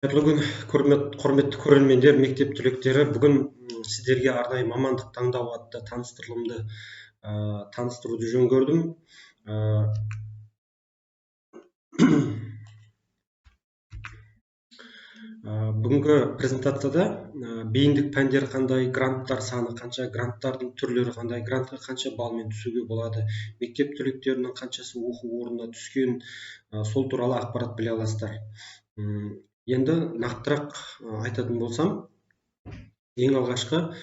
Қайырлы күн, құрметті көрермендер, мектеп түлектері. Бүгін сіздерге арнайы мамандық таңдау атты таныстырылымды таныстыруды жөн көрдім. Бүгінгі презентацияда бейіндік пәндер қандай, гранттар саны қанша, гранттардың түрлері қандай, грантқа қанша балмен түсуге болады, мектеп түлектерінің қаншасы оқу орнына түскен, сол туралы ақпарат біле аласыздар. Енді нақтырақ айтатын болсам, ең алғашқы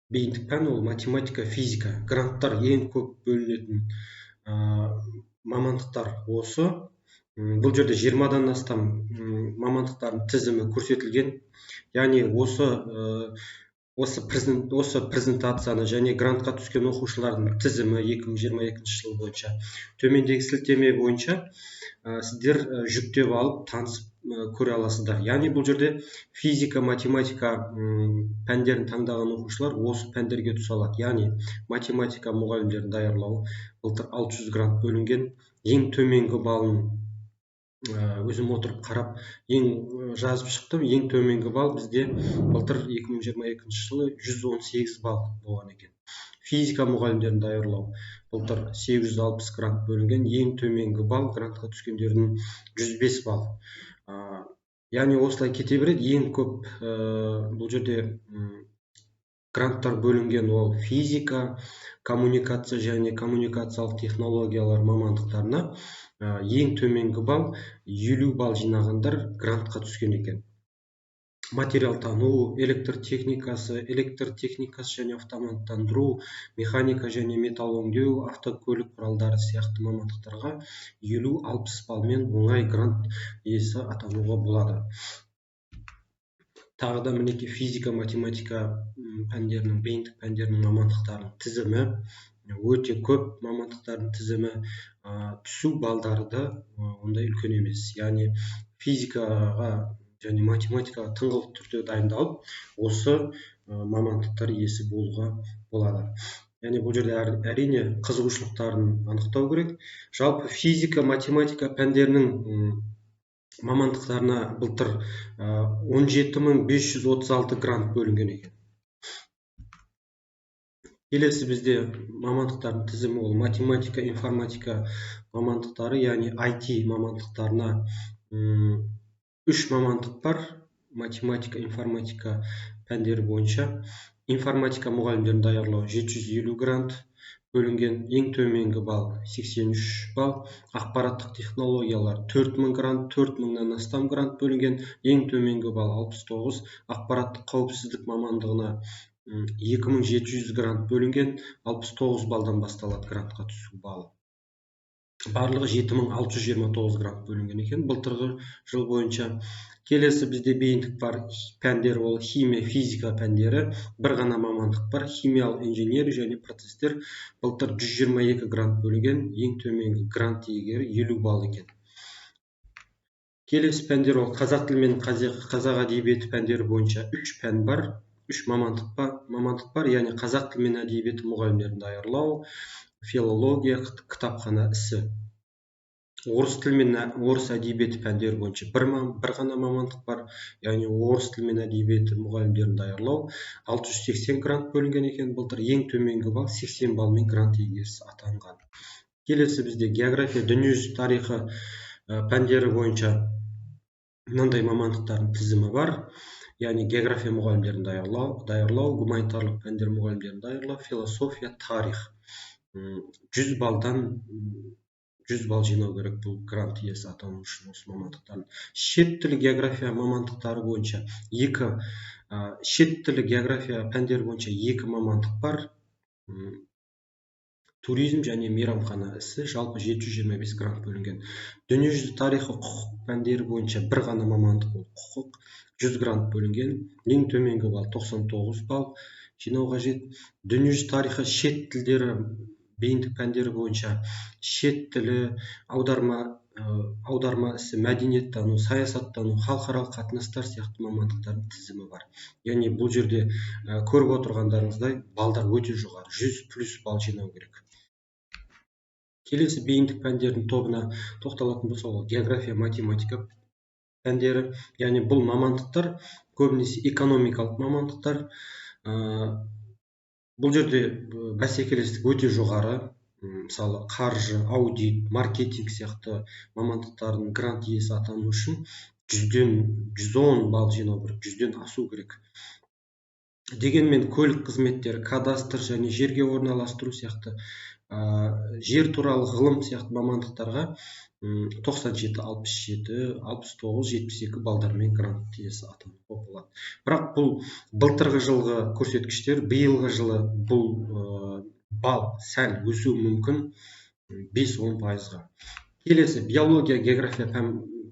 бейіндік пән ол математика, физика. Гранттар ең көп бөлінетін мамандықтар осы. Бұл жерде 20-дан астам мамандықтардың тізімі көрсетілген. Яғни осы презентацияны және грантқа түскен оқушылардың тізімі 2022 жыл бойынша төмендегі сілтеме бойынша сіздер жүктеп алып танысып көре аласыздар. Яғни бұл жерде физика, математика пәндерін таңдаған оқушылар осы пәндерге түсе алады. Яғни математика мұғалімдерін даярлау былтыр 600 грант бөлінген. Ең төменгі балын өзім отырып қарап жазып шықтым. Ең төменгі балл бізде былтыр 2022 жылы 118 балл болған екен. Физика мұғалімдерін даярлау былтыр 860 грант бөлінген. Ең төменгі балл грантқа түскендердің 105 балл. Яғни осылай кете береді. Ең көп бұл жерде гранттар бөлінген ол физика, коммуникация және коммуникациялық технологиялар мамандықтарына. Ең төменгі балл 50 балл жинағандар грантқа түскен екен. Материалтану, электртехникасы және автоматтандыру, механика және металл өңдеу, автокөлік құралдары сияқты мамандықтарға 50-60 баллмен оңай грант иесі атануға болады. Тағы да мінекей физика, математика пәндерінің, бейіндік пәндерінің мамандықтарының тізімі өте көп. Мамандықтардың тізімі түсу балдары да ондай үлкен емес. Яғни физикаға және математикаға тыңғылықты түрде дайындалып, осы мамандықтар иесі болуға болады. Яғни бұл жерде әрине қызығушылықтарын анықтау керек. Жалпы физика, математика пәндерінің мамандықтарына былтыр 17536 грант бөлінген екен. Келесі бізде мамандықтардың тізімі ол математика, информатика мамандықтары, яғни IT мамандықтарына 3 мамандық бар. Математика, информатика пәндері бойынша. Информатика мұғалімдерін даярлау 750 грант бөлінген. Ең төменгі балл 83 балл. Ақпараттық технологиялар 4000 грант, 4000-нан астам грант бөлінген. Ең төменгі балл 69. Ақпараттық қауіпсіздік мамандығына 2700 грант бөлінген. 69 балдан басталады грантқа түсу баллы. Барлығы 7629 грант бөлінген екен былтырғы жыл бойынша. Келесі бізде бейіндік бар пәндер ол химия, физика пәндері. Бір ғана мамандық бар, химиялық инженер және процестер. Былтыр 122 грант бөлінген. Ең төменгі грант иегері 50 балл екен. Келесі пәндер ол қазақ тілі мен қазақ әдебиеті пәндері бойынша 3 пән бар. 3 мамандық бар, яғни қазақ тілі мен әдебиеті мұғалімдерін даярлау, филология, кітапхана ісі. Орыс тілі мен орыс әдебиеті пәндері бойынша бір ғана мамандық бар, яғни орыс тілі мен әдебиеті мұғалімдерін даярлау. 680 грант бөлінген екен былтыр. Ең төменгі балл 80 баллмен грант иегесі атанған. Келесі бізде география, дүниежүзі тарихы пәндері бойынша мынандай мамандықтардың тізімі бар. Яғни география мұғалімдерін даярлау, гуманитарлық пәндер мұғалімдерін даярлау, философия, тарих. 100 балдан 100 балл жинау керек бұл грант иесі атану үшін осы мамандықтарын. Шет тілі география мамандықтары бойынша шет тілі география пәндері бойынша 2 мамандық бар. Туризм және мейрамхана ісі, жалпы 725 грант бөлінген. Дүниежүзі тарихы, құқық пәндері бойынша бір ғана мамандық ол құқық, 100 грант бөлінген. Ең төменгі балл 99 балл жинау қажет. Дүниежүзі тарихы, шет тілдері бейіндік пәндері бойынша шет тілі, аударма ісі, мәдениеттану, саясаттану, халықаралық қатынастар сияқты мамандықтардың тізімі бар. Яғни бұл жерде көріп отырғандарыңыздай балдар өте жоғары, 100+ балл жинау керек. Келесі бейіндік пәндердің тобына тоқталатын болсақ, география, математика пәндері, яғни бұл мамандықтар көбінесе экономикалық мамандықтар. Бұл жерде бәсекелестік өте жоғары. Мысалы қаржы, аудит, маркетинг сияқты мамандықтардың грант иесі атану үшін 100-110 балл жинау керек, 100-ден асу керек. Дегенмен көлік қызметтері, кадастр және жерге орналастыру сияқты, жер туралы ғылым сияқты мамандықтарға 97, 67, 69, 72 балдармен грант иесі атануға болады. Бірақ бұл былтырғы жылғы көрсеткіштер, биылғы жылы бұл балл сәл өсуі мүмкін 5-10%-ға. Келесі биология, география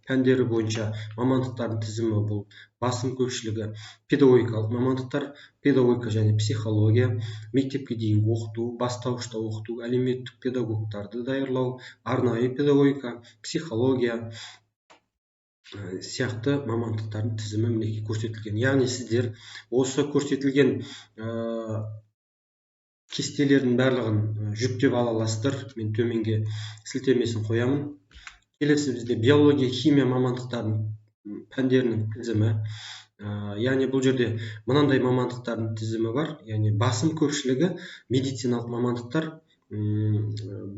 пәндері бойынша мамандықтардың тізімі. Бұл басым көпшілігі педагогикалық мамандықтар, педагогика және психология, мектепке дейінгі оқыту, бастауышта оқыту, әлеуметтік педагогтарды даярлау, арнайы педагогика, психология сияқты мамандықтардың тізімі мінекей көрсетілген. Яғни сіздер осы көрсетілген кестелердің барлығын жүктеп ала аласыздар. Мен төменге сілтемесін қоямын. Келесі бізде биология, химия мамандықтардың пәндерінің тізімі. Яғни бұл жерде мынандай мамандықтардың тізімі бар. Яғни басым көпшілігі медициналық мамандықтар,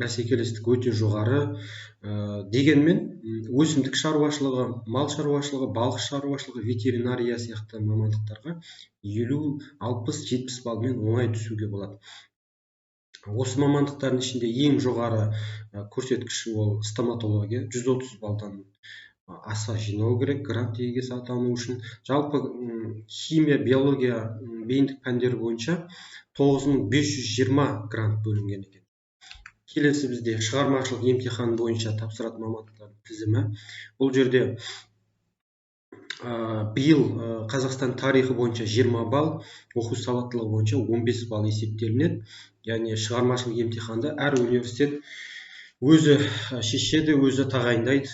бәсекелестік өте жоғары. Дегенмен өсімдік шаруашылығы, мал шаруашылығы, балық шаруашылығы, ветеринария сияқты мамандықтарға 50, 60, 70 балмен оңай түсуге болады. Осы мамандықтардың ішінде ең жоғары көрсеткіші ол стоматология, 130 балдан аса жинау керек грант иегесі атану үшін. Жалпы химия, биология, бейіндік пәндері бойынша 9520 грант бөлінген екен. Келесі бізде шығармашылық емтихан бойынша тапсыратын мамандықтардың тізімі. Бұл жерде биыл Қазақстан тарихы бойынша 20 балл, оқу сауаттылығы бойынша 15 балл есептелінеді. Яғни шығармашылық емтиханды әр университет өзі шешеді, өзі тағайындайды.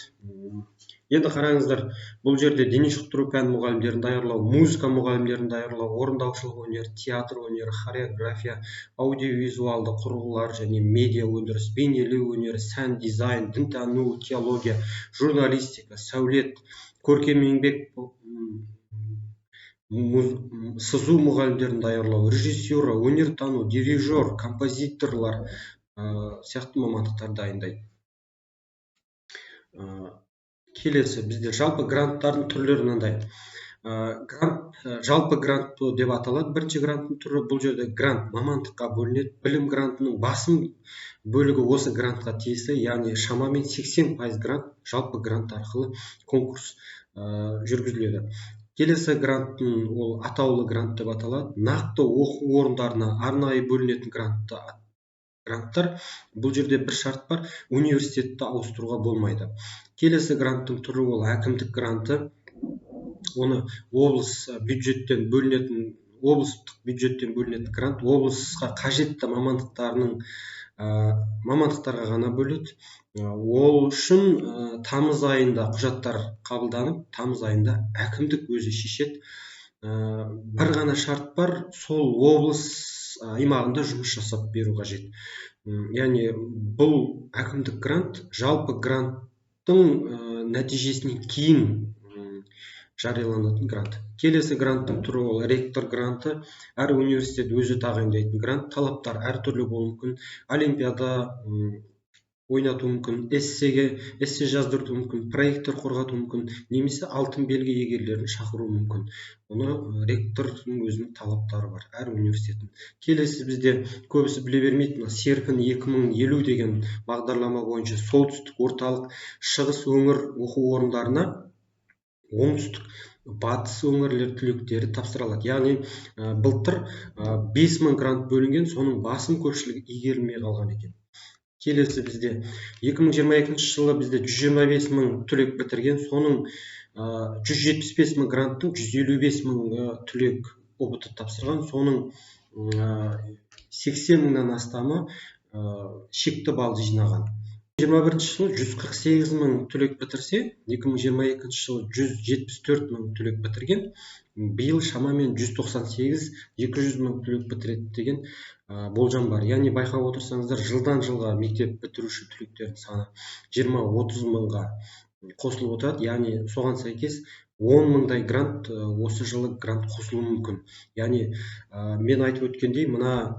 Енді қараңыздар, бұл жерде дене шынықтыру пән мұғалімдерін даярлау, музыка мұғалімдерін даярлау, орындаушылық өнер, театр өнері, хореография, аудиовизуалды құрылғылар және медиа өндіріс, бейнелеу өнері, сән, дизайн, дінтану, теология, журналистика, сәулет, көркем еңбек, сызу мұғалімдерін даярлау, режиссура, өнертану, дирижер, композиторлар сияқты мамандықтар дайындайды. Келесі бізде жалпы гранттардың түрлері мынандай. Жалпы грант деп аталады. Бірінші гранттың түрі, бұл жерде грант мамандыққа бөлінеді. Білім грантының басым бөлігі осы грантқа тиесілі, яғни шамамен 80% грант жалпы грант арқылы конкурс жүргізіледі. Келесі гранттың ол атаулы грант деп аталады. Нақты оқу орындарына арнайы бөлінетін гранттар. Бұл жерде бір шарт бар, университетті ауыстыруға болмайды. Келесі гранттың түрі ол әкімдік гранты. Оны облыстық бюджеттен бөлінетін грант облысқа қажетті мамандықтарға ғана бөледі. Ол үшін тамыз айында құжаттар қабылданып, тамыз айында әкімдік өзі шешеді. Бір ғана шарт бар, сол облыс аймағында жұмыс жасап беру қажет. Яғни бұл әкімдік грант жалпы гранттың нәтижесінен кейін жарияланатын грант. Келесі гранттың түрі ол ректор гранты. Әр университет өзі тағайындайтын грант. Талаптар әртүрлі болуы мүмкін. Олимпиада ойнату мүмкін, эссе жаздырту мүмкін, проекттер қорғату мүмкін, немесе алтын белгі иегерлерін шақыру мүмкін. Оны ректордың өзінің талаптары бар, әр университеттің. Келесі бізде көбісі біле бермейді, Серпін 2050 деген бағдарлама бойынша солтүстік, орталық, шығыс өңір оқу орындарына оңтүстік, батыс өңірлер түлектері тапсырылады. Яғни былтыр 5000 грант бөлінген, соның басым көпшілігі игерілмей қалған екен. Келесі бізде 2022 жылы бізде 125 мың түлек бітірген, соның 175 мың гранттың 155 мың түлек ұбт тапсырған, соның 80 мыңнан астамы шекті балл жинаған. 2021 жылы 148 мың түлек бітірсе, 2022 жылы 174 мың түлек бітірген, биыл шамамен 198-200 мың түлек бітіреді деген болжам бар. Яғни байқап отырсаңыздар, жылдан жылға мектеп бітіруші түлектердің саны 20-30 мыңға қосылып отырады. Яғни соған сәйкес 10 мыңдай грант осы жылы грант қосылуы мүмкін. Яғни мен айтып өткендей, мына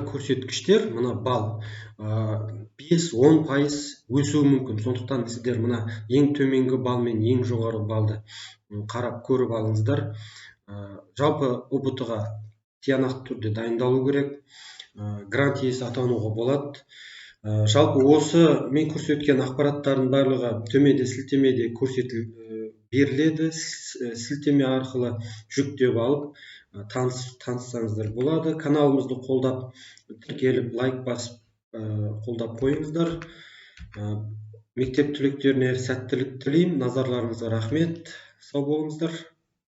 көрсеткіштер, мына балл 5-10% өсуі мүмкін. Сондықтан сіздер мына ең төменгі балл мен ең жоғары баллды қарап көріп алыңыздар. Жалпы ұбт-ға тиянақты түрде дайындалу керек. Грант иесі атануға болады. Жалпы осы мен көрсеткен ақпараттардың барлығы төменде сілтемеде беріледі. Сілтеме арқылы жүктеп алып таныссаңыздар болады. Каналымызды қолдап тіркеліп лайк басып қолдап қойыңыздар. Мектеп түлектеріне сәттілік тілеймін. Назарларыңызға рахмет. Сау болыңыздар.